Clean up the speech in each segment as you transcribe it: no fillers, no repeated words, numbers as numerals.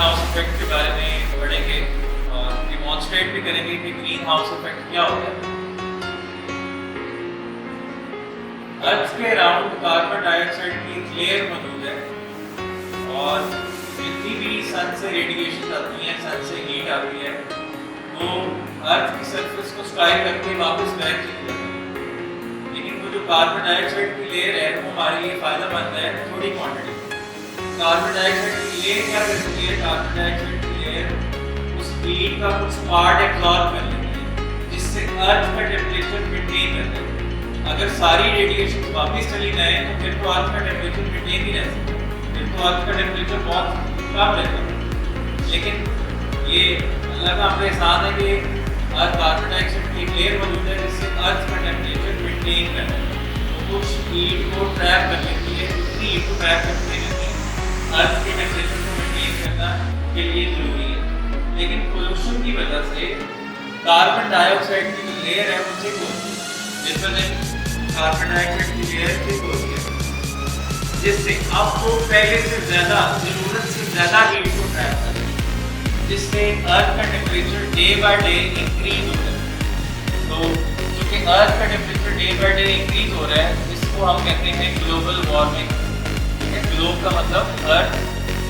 House effect के बारे में पढ़ेंगे और डिमॉन्स्ट्रेट भी करेंगे कि ग्रीन हाउस इफेक्ट क्या होता है। अर्थ के अराउंड कार्बन डाइऑक्साइड की एक लेयर मौजूद है और जितनी भी सन से रेडिएशन आती है, सन से हीट आती है, वो अर्थ की सरफेस को स्ट्राइक करके वापस बैक चली जाती है। लेकिन वो जो कार्बन डाइऑक्साइड की लेयर है वो हमारे लिए फायदेमंद है थोड़ी क्वांटिटी। कार्बन डाइऑक्साइड की लेयर क्या करती है? कार्बन डाइऑक्साइड की लेयर उस हीट का कुछ पार्ट एब्जॉर्ब कर लेती है, जिससे अर्थ का टेम्परेचर मेंटेन रहता है। अगर सारी रेडिएशन वापस चली जाए तो फिर तो अर्थ का टेम्परेचर मेंटेन ही रह सकता है, फिर तो अर्थ का टेम्परेचर बहुत कम रहता है। लेकिन ये अल्लाह का हमारे एहसान है कि कार्बन डाइऑक्साइड की एक लेयर मौजूद है जिससे अर्थ का टेम्परेचर मेंटेन करना है। तो कुछ हीट को ट्रैप कर लेती है, उतनी हीट को ट्रैप करती रहती है, अर्थ के टेम्परेचर को मेंटेन करना के लिए जरूरी है। लेकिन पोल्यूशन की वजह से कार्बन डाइऑक्साइड की जो लेयर है वो थिक होती है, जिस वजह कार्बन डाइऑक्साइड की लेयर थिक होती है, जिससे अब वो पहले से ज़्यादा ज़रूरत से ज़्यादा हीट को ट्रैप करती है, जिससे अर्थ का temperature day by day increase हो रहा है। तो चूँकि अर्थ का temperature day by day increase हो रहा है, इसको हम कहते हैं ग्लोबल वार्मिंग। ग्लोब का मतलब अर्थ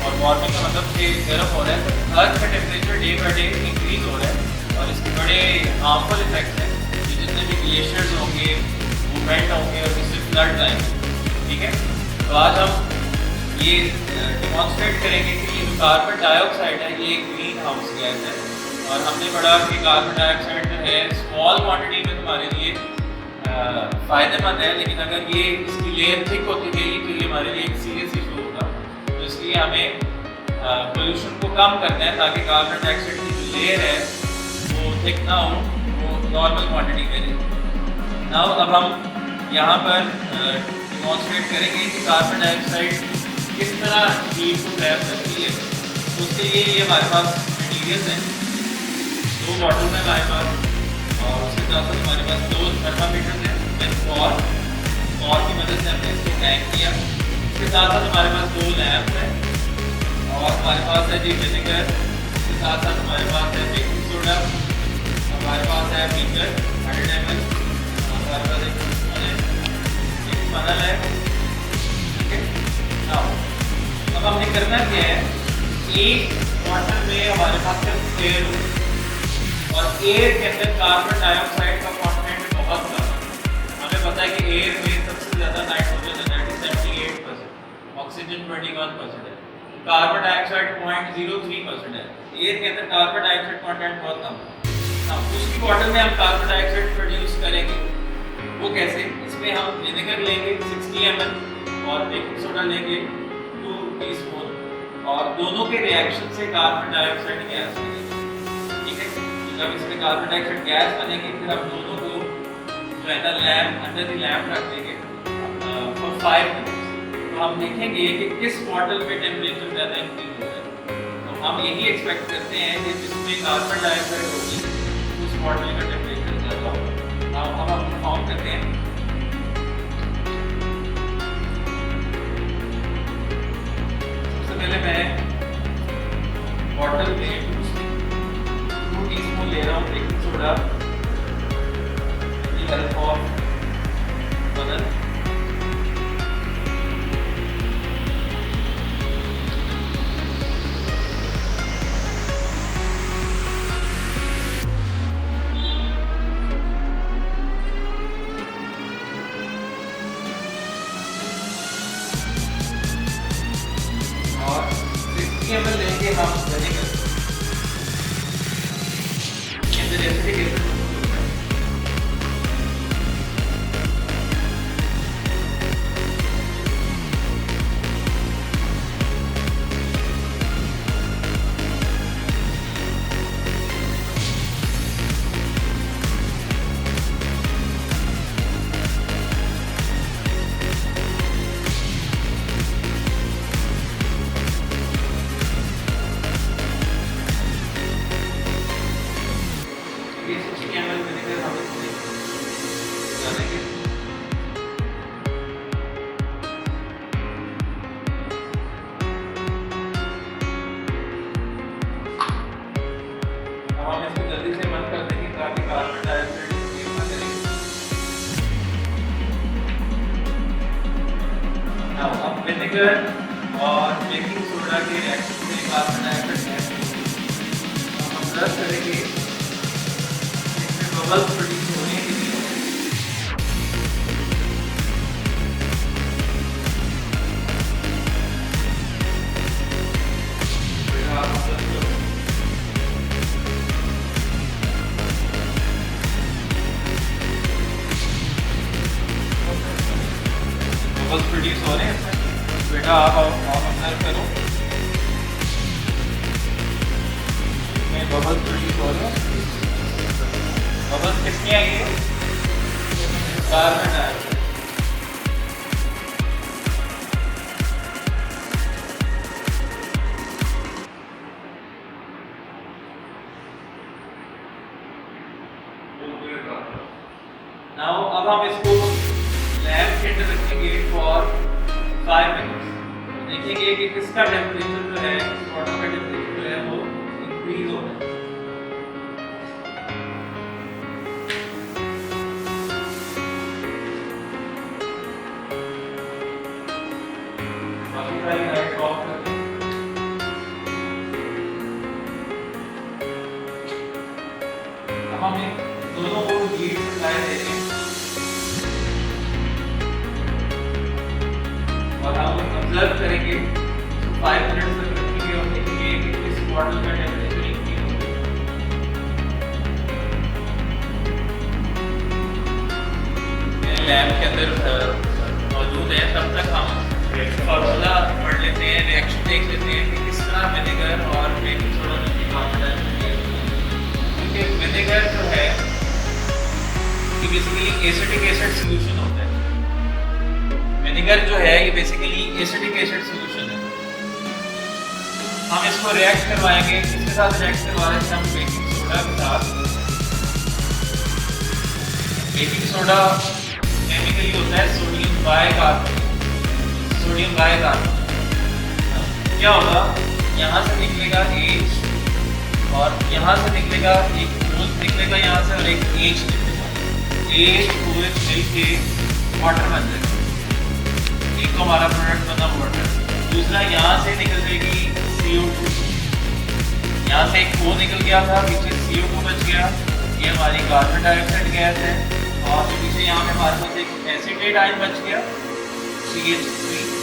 और वार्मिंग का मतलब कि गर्म हो रहा है। तो अर्थ का temperature day by day increase हो रहा है और इसके बड़े हार्मफुल इफेक्ट्स हैं। जितने भी ग्लेशियर्स होंगे, मूवमेंट होंगे और इससे फ्लड आएंगे। ठीक है, तो आज हम ये डिमॉन्स्ट्रेट करेंगे कि ये जो कार्बन डाइऑक्साइड है ये ग्रीन हाउस गैस है। और हमने पढ़ा कि कार्बन डाइऑक्साइड जो है स्मॉल क्वांटिटी में तुम्हारे लिए फ़ायदेमंद है, लेकिन अगर ये इसकी लेयर थिक होती गई तो ये हमारे लिए एक सीरियस इशू होगा। तो इसलिए हमें पोल्यूशन को कम करना है ताकि कार्बन डाइऑक्साइड की जो लेयर है वो थिक ना हो, वो नॉर्मल क्वांटिटी में रहे। नाउ अब हम यहाँ पर डिमॉन्स्ट्रेट करेंगे कि कार्बन डाइऑक्साइड किस तरह हीट को ट्रैप करती है। तो उसके लिए ये हमारे पास मटीरियल्स हैं, 2 बॉटल्स हैं हमारे पास और उसके साथ साथ हमारे पास 2 थर्मामीटर्स हैं और की मदद से हमने इसको टैंक किया। उसके साथ साथ हमारे पास 2 लैंप हैं और हमारे पास है जी विनेगर, उसके साथ साथ हमारे पास है बेकिंग सोडा, हमारे पास है बीकर 100 ml, हमारे पास एक फनल है। ठीक है, अब हमने करना क्या है, एक बॉटल में हमारे पास सिर्फ एयर और एयर के अंदर कार्बन डाइऑक्साइड का कंटेंट बहुत कम है। हमें पता है कि एयर में सबसे ज़्यादा नाइट्रोजन है 78%, ऑक्सीजन 21% है, कार्बन डाइऑक्साइड 0.03% है। एयर के अंदर कार्बन डाइऑक्साइड कंटेंट बहुत कम है। अब उसकी बॉटल में हम कार्बन डाइऑक्साइड प्रोड्यूस करेंगे, वो कैसे? इसमें हम विनेगर लेंगे 60 ml और बेकिंग सोडा लेंगे 2 टीस्पून और दोनों के रिएक्शन से कार्बन डाइऑक्साइड गैस बनेगी। ठीक है, जब इसमें कार्बन डाइऑक्साइड गैस बनेगी फिर हम दोनों को जो है ना लैंप अंदर ही लैंप रख देंगे फॉर 5 मिनट्स। तो हम देखेंगे कि किस बॉटल में टेम्परेचर ज़्यादा इंक्रीज हो रहा है। तो हम यही एक्सपेक्ट करते हैं कि जिसमें कार्बन डाइऑक्साइड होगी उस बॉटल का टेम्परेचर ज़्यादा होगा। अब हम परफॉर्म करते हैं। सबसे पहले मैं बॉटल में 2 टीस्पून ले रहा हूँ baking soda with help of funnel. ml लेंगे हम विनेगर, अंदर एसिडिक एसिड विनेगर और बेकिंग सोडा के रिएक्शन से कार्बन डाइऑक्साइड गैस निकलती है। हम ऑब्जर्व करेंगे इसमें बबल्स प्रोड्यूस होने के लिए बबल्स प्रोड्यूस हो रहे हैं इसमें। बेटा आप ऑब्जर्व करो, इसमें बबल्स प्रोड्यूस हो रहे हैं। बबल्स किसके आई है? Carbon dioxide. नाउ अब हम इसको लैब के अंदर रखेंगे फॉर 5 मिनट्स। देखेंगे कि किसका टेम्परेचर जो है, वाटर का टेम्परेचर जो है वो इंक्रीज हो रहा है। बाकी सारी लाइट ऑफ कर दें। अब हम दोनों को हीट सप्लाई दे रहे हैं और हम ऑब्जर्व करेंगे 5 मिनट्स तक रखेंगे और देखेंगे कि इस बॉटल का टेम्परेचर इंक्रीज हो रहा है। लैब के अंदर मौजूद है, तब तक हम फार्मूला पढ़ लेते हैं, रिएक्शन देख लेते हैं कि किस तरह विनेगर और बेकिंग सोडा में कार्बन डाइऑक्साइड, क्योंकि विनेगर जो है ये बेसिकली एसिटिक एसिड सॉल्यूशन होता है। विनेगर जो है ये बेसिकली एसिटिक एसिड सॉल्यूशन है। हम इसको रिएक्ट करवाएंगे, इसके साथ रिएक्ट करवा रहे हैं हम बेकिंग सोडा के साथ। बेकिंग सोडा केमिकली होता है सोडियम बाइकार्बोनेट। सोडियम बाइकार्बोनेट क्या होगा, यहाँ से निकलेगा H और यहाँ से निकलेगा एक OH निकलेगा यहाँ से और एक H निकलेगा। OH मिलके वाटर बन जाएगा। एक तो हमारा प्रोडक्ट बना वाटर, दूसरा यहाँ से निकल जाएगी CO2। यहाँ से एक O निकल गया था, पीछे CO2 बच गया, ये हमारी कार्बन डाइऑक्साइड गैस है। और जो पीछे यहाँ पे हमारे पास एक एसिटेट आयन बच गया CH3COO,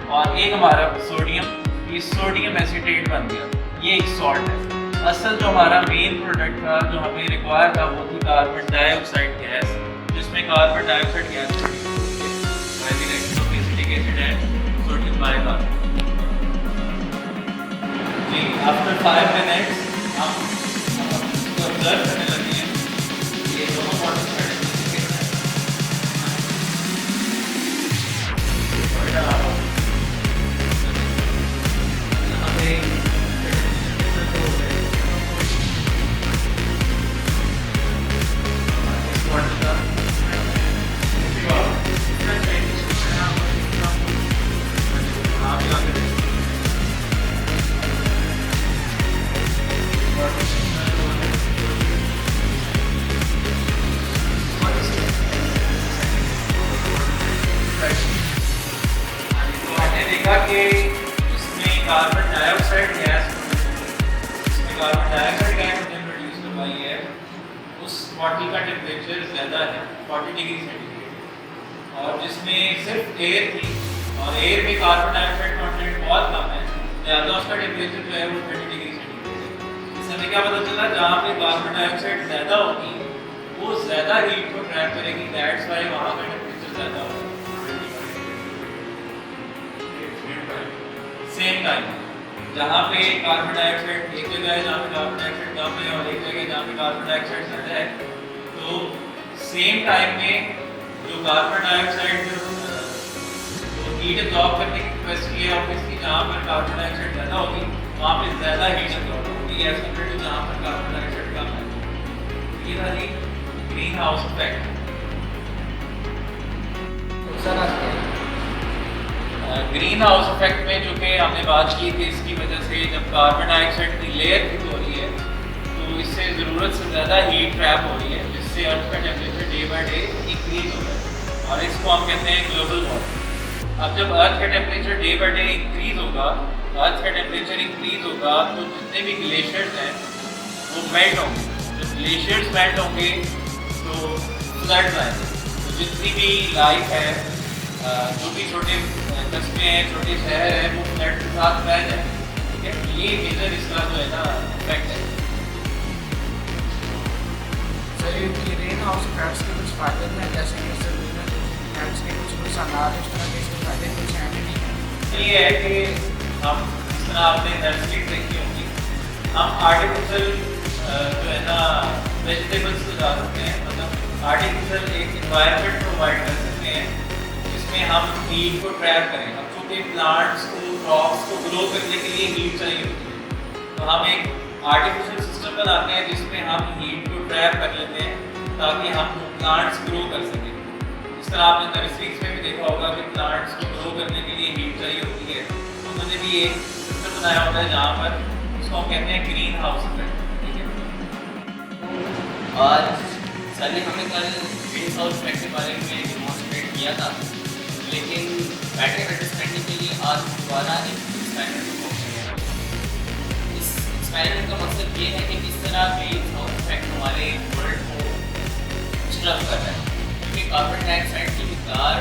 और एक हमारा सोडियम, ये सोडियम एसिटेट बन गया, ये एक सॉल्ट है। असल जो हमारा मेन प्रोडक्ट था जो हमें रिक्वायर था वो थी कार्बन डाइऑक्साइड गैस, जिसमें carbon dioxide gas sodium bicarbonate. After 5 minutes हम इसको ऑब्जर्व करने लगे हैं, ये दोनों वाटर कि इसमें कार्बन डाइऑक्साइड गैस प्रोड्यूस करवाई है, उस बॉटल का टेम्परेचर ज़्यादा है 40 डिग्री सेंटीग्रेड, और जिसमें सिर्फ एयर थी और एयर में कार्बन डाइऑक्साइड कंटेंट बहुत कम है, ज़्यादा उसका टेम्परेचर जो है वो 30 डिग्री सेंटीग्रेड है। इससे हमें क्या पता चला, जहाँ पे कार्बन डाइऑक्साइड ज़्यादा होगी वो ज़्यादा हीट को ट्रैप करेगी, दैट्स वाई वहाँ का टेम्परेचर ज़्यादा होगा। सेम टाइम जहाँ पे कार्बन डाइऑक्साइड एक जगह है जहाँ पे कार्बन डाइऑक्साइड कम है और एक जगह जहाँ पे कार्बन डाइऑक्साइड ज़्यादा है, तो सेम टाइम में जो कार्बन डाइऑक्साइड जो हीट एब्जॉर्ब करने की कैपेसिटी है, ऑब्वियसली जहाँ पर कार्बन डाइऑक्साइड ज़्यादा होगी वहाँ पे ज़्यादा हीट एब्जॉर्ब होगी एज कम्पेयर टू जहाँ पर कार्बन डाइऑक्साइड कम है। ये था जी greenhouse effect. Greenhouse effect में जो कि हमने बात की कि इसकी वजह से जब कार्बन डाइऑक्साइड की लेयर थिक हो रही है तो इससे ज़रूरत से ज़्यादा हीट ट्रैप हो रही है, जिससे अर्थ का temperature day by day increase हो रहा है, और इसको हम कहते हैं ग्लोबल वार्मिंग। अब जब अर्थ का temperature day by day increase होगा, अर्थ का टेम्परेचर इंक्रीज होगा तो जितने भी ग्लेशियर्स हैं वो मेल्ट होंगे। जब ग्लेशियर्स मेल्ट होंगे तो फ्लड्स आएंगे। तो जितनी भी लाइफ है, जो भी छोटे कस्बे हैं, छोटे शहर हैं, वो फ्लड के साथ बह जाएंगे। ठीक है, ये मेजर इसका जो है ना इफेक्ट है। सर ये ग्रीन हाउस इफेक्ट्स के कुछ फायदे हैं, जैसे कि सर इफेक्ट्स के कुछ नुकसान इस तरह के इसके फायदे कुछ हैं कि नहीं है? ये है कि हम जिस तरह आपने नर्सरी देखी होंगी, हम आर्टिफिशियल जो है ना वेजिटेबल्स लगा सकते हैं, मतलब आर्टिफिशियल एक इन्वायरमेंट प्रोवाइड कर सकते हैं जिसमें हम हीट को ट्रैप करें। अब चूँकि प्लांट्स को, क्रॉप्स को ग्रो करने के लिए हीट चाहिए होती है, तो हम एक आर्टिफिशियल सिस्टम बनाते हैं जिसमें हम हीट को ट्रैप कर लेते हैं ताकि हम प्लांट्स ग्रो कर सकें। इस तरह आपने नर्सरीज में भी देखा होगा कि प्लांट्स को ग्रो करने के लिए हीट चाहिए होती है, तो उन्होंने भी एक सिस्टम बनाया होता है जहाँ पर उसको हम कहते हैं ग्रीन हाउस इफेक्ट। ठीक है, और सर ने हमें कल ग्रीन हाउस इफेक्ट के बारे में डेमोन्स्ट्रेट किया था, लेकिन बेटर अंडरस्टैंडिंग के लिए आज दोबारा एक एक्सपेरिमेंट को है। इस एक्सपेरिमेंट का मकसद ये है कि किस तरह ग्रीन हाउस इफेक्ट हमारे वर्ल्ड को डिस्टर्ब कर रहा है, क्योंकि कार्बन डाइऑक्साइड की मिकदार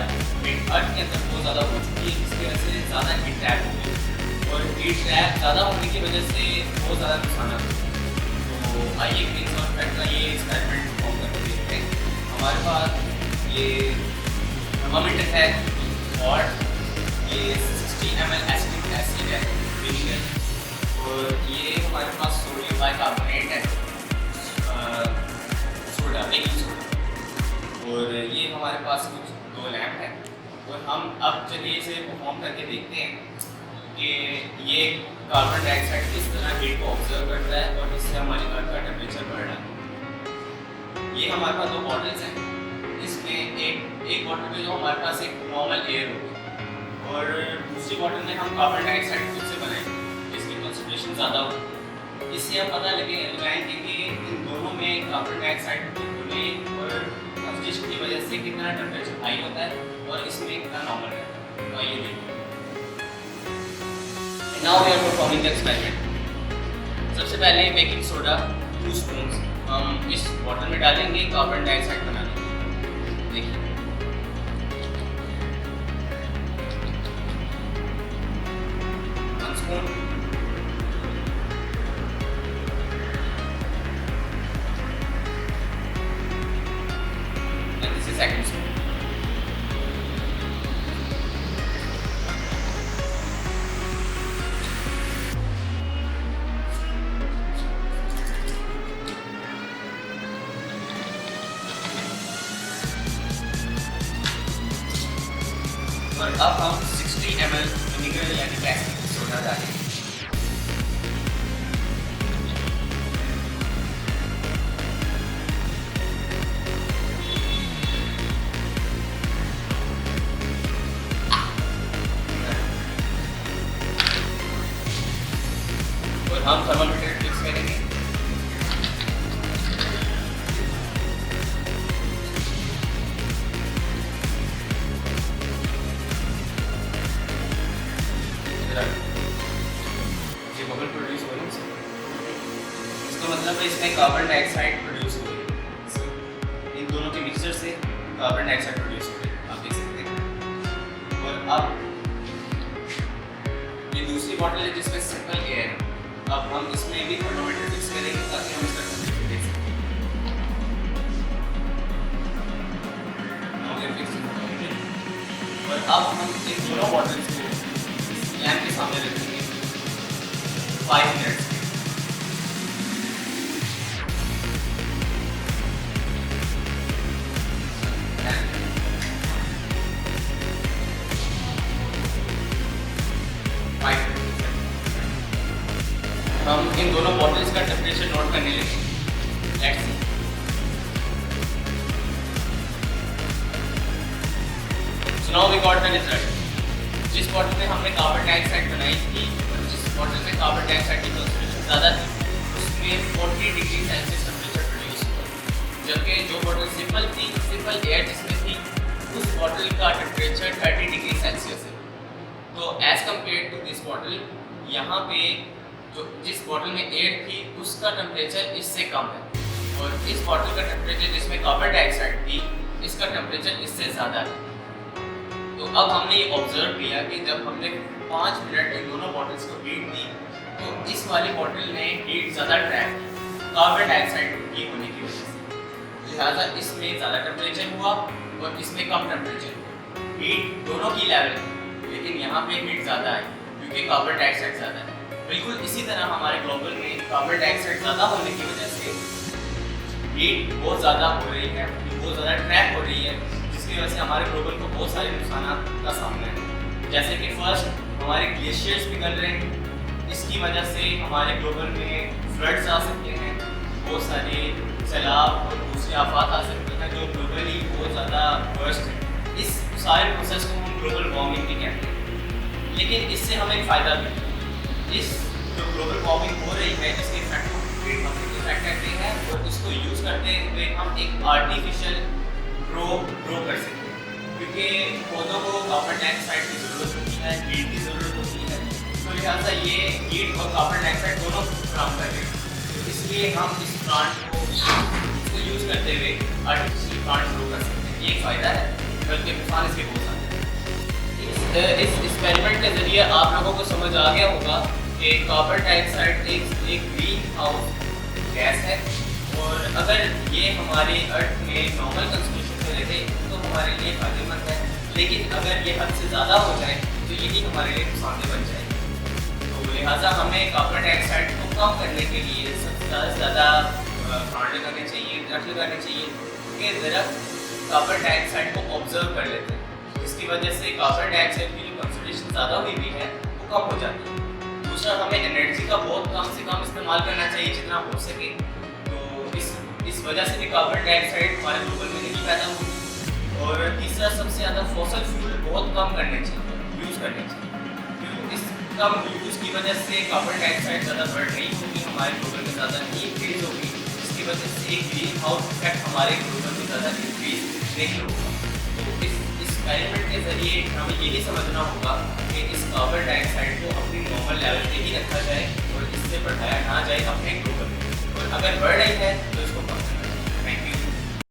अर्थ के अंदर बहुत ज़्यादा हो चुकी है, जिसकी वजह से ज़्यादा हीट ट्रैप हो गई, और हीट ट्रैप ज़्यादा होने की वजह से बहुत ज़्यादा नुकसान होता है। तो आइए ग्रीन हाउस इफेक्ट का ये एक्सपेरिमेंट परफॉर्म करके देखते हैं। हमारे पास ये थर्मामीटर है और ये 60 ml एसिटिक एसिड है, विनेगर, और ये हमारे पास सोडियम बाइकार्बोनेट है, सोडा, बेकिंग सोडा, और ये हमारे पास कुछ 2 लैंप है। और हम अब चलिए इसे परफॉर्म करके देखते हैं कि ये कार्बन डाइऑक्साइड किस तरह हीट को ऑब्जर्व करता है और इससे हमारे अर्थ का टेम्परेचर बढ़ रहा है। ये हमारे पास 2 बॉटल्स हैं, इसमें एक बॉटल में जो हमारे पास एक नॉर्मल एयर होगी और दूसरी बॉटल में हम कार्बन डाइऑक्साइड खुद से बनाएंगे, इसकी कंसंट्रेशन ज़्यादा होगी। इससे हम पता लगाएंगे कि इन दोनों में कार्बन डाइऑक्साइड होने और कंसंट्रेशन की वजह से कितना टेम्परेचर हाई होता है और इसमें कितना नॉर्मल रहता है। तो आइए देखते हैं। Now we are performing the experiment. सबसे पहले बेकिंग सोडा 2 स्पून हम इस बॉटल में डालेंगे कार्बन डाइऑक्साइड बनाने के लिए। देखिए, spoon, this is second spoon. और अब हम 60 ml विनेगर यानी बेकिंग सोडा डालेंगे। और हम थर्मामीटर फिक्स करेंगे। ये बबल प्रोड्यूस हो रहा है, इसका मतलब है इसमें कार्बन डाइऑक्साइड प्रोड्यूस हो रही है। इन दोनों के मिक्सचर से कार्बन डाइऑक्साइड प्रोड्यूस हो रही है, आप देख सकते हैं। और अब ये दूसरी बॉटल है जिसमें सिंपल एयर है। अब हम इसमें भी थर्मामीटर फिक्स करेंगे ताकि हम इसका टेम्परेचर देख सकें। और अब हम इन दोनों बॉटल्स को लैंप के सामने रखेंगे 5 मिनट्स। हम इन दोनों बॉटल्स का टेम्परेचर नोट करने लगे। Let's see. So now we got the result. जिस बॉटल में हमने कार्बन डाइऑक्साइड बनाई थी और जिस बॉटल में कार्बन डाइऑक्साइड की कंसंट्रेशन ज़्यादा थी, उसमें 40 डिग्री सेल्सियस टेम्परेचर प्रोड्यूस हुआ, जबकि जो बॉटल सिंपल थी, सिंपल एयर जिसमें थी, उस बॉटल का टेम्परेचर 30 डिग्री सेल्सियस है। तो as compare to this bottle, यहाँ पे जो जिस बॉटल में एयर थी उसका टेम्परेचर इससे कम है, और इस बॉटल का टेम्परेचर जिसमें कार्बन डाइऑक्साइड थी इसका टेम्परेचर इससे ज़्यादा है। तो अब हमने ये ऑब्जर्व किया कि जब हमने 5 मिनट इन दोनों बॉटल्स को हीट दी तो इस वाली बॉटल ने हीट ज़्यादा ट्रैप की कार्बन डाइऑक्साइड की होने की वजह से, लिहाजा इसमें ज़्यादा टेम्परेचर हुआ और इसमें कम टेम्परेचर हुआ। हीट दोनों की लेवल है, लेकिन यहाँ पे हीट ज़्यादा है क्योंकि कार्बन डाइऑक्साइड ज़्यादा है। बिल्कुल इसी तरह हमारे ग्लोबल में कार्बन डाइऑक्साइड ज़्यादा होने की वजह से हीट बहुत ज़्यादा हो रही है, बहुत ज़्यादा ट्रैप हो रही है, जिसकी वजह से हमारे ग्लोबल को बहुत सारे नुकसान का सामना है। जैसे कि फर्स्ट हमारे ग्लेशियर्स पिघल रहे हैं, इसकी वजह से हमारे ग्लोबल में फ्लड्स आ सकते हैं, बहुत सारे सैलाब और दूसरे आफात आ सकते हैं जो ग्लोबली बहुत ज़्यादा वर्स्ट है। इस सारे प्रोसेस को हम ग्लोबल वार्मिंग भी कहते हैं। लेकिन इससे हमें एक फ़ायदा भी है। इस जो ग्लोबल वार्मिंग हो रही है इसके इफेक्ट को इफेक्ट करते हैं और इसको यूज़ करते हुए हम एक आर्टिफिशियल ग्रो कर सकते हैं, क्योंकि पौधों को कार्बन डाइऑक्साइड की ज़रूरत होती है, हीट की ज़रूरत होती है। तो लिहाजा ये हीट और कार्बन डाइऑक्साइड दोनों काम कर रहे हैं। तो इसलिए हम इस प्लांट को इसको यूज़ करते हुए आर्टिफिशियल प्लांट ग्रो कर सकते हैं। ये एक फ़ायदा है, बल्कि नुकसान इसके बहुत सारे हैं। इस एक्सपेरिमेंट के ज़रिए आप लोगों को समझ आ गया होगा कि कार्बन डाइऑक्साइड एक ग्रीन हाउस गैस है, और अगर ये हमारे अर्थ में नॉर्मल कंस्ट्रक्शन में रहते तो हमारे लिए फायदेमंद है, लेकिन अगर ये हद से ज़्यादा हो जाए तो यही हमारे लिए नुकसानदेह बन जाएगी। तो लिहाजा हमें कार्बन डाइऑक्साइड को कम करने के लिए सबसे ज़्यादा से ज़्यादा प्लांट लगाने चाहिए, दरख्त लगाने चाहिए, क्योंकि दरख्त कार्बन डाइऑक्साइड को ऑब्जर्व कर लेते हैं, जिसकी वजह से कार्बन डाइऑक्साइड की जो कंसंट्रेशन ज़्यादा हुई भी है वो कम हो जाती है। दूसरा, हमें एनर्जी का बहुत कम से कम इस्तेमाल करना चाहिए जितना हो सके। तो इस वजह से भी कार्बन डाइऑक्साइड हमारे ग्लोबल में नहीं पैदा होगी। और तीसरा, सबसे ज़्यादा फॉसल फ्यूल बहुत कम करने चाहिए, यूज़ करने चाहिए। क्यों? इस कम यूज़ की वजह से कार्बन डाइऑक्साइड ज़्यादा बढ़ रही होगी, हमारे ग्लोबल में ज़्यादा इंक्रीज होगी, जिसकी वजह से एक ग्रीन हाउस इफेक्ट हमारे ग्लोबल में ज़्यादा इंक्रीज नहीं होगा। तो इस एक्सपेरिमेंट के ज़रिए हमें यही समझना होगा कि इस कार्बन डाइऑक्साइड को अपनी नॉर्मल लेवल पे ही रखा जाए और इससे बढ़ाया ना जाए अपने ग्लोबल में। और अगर बढ़ रही है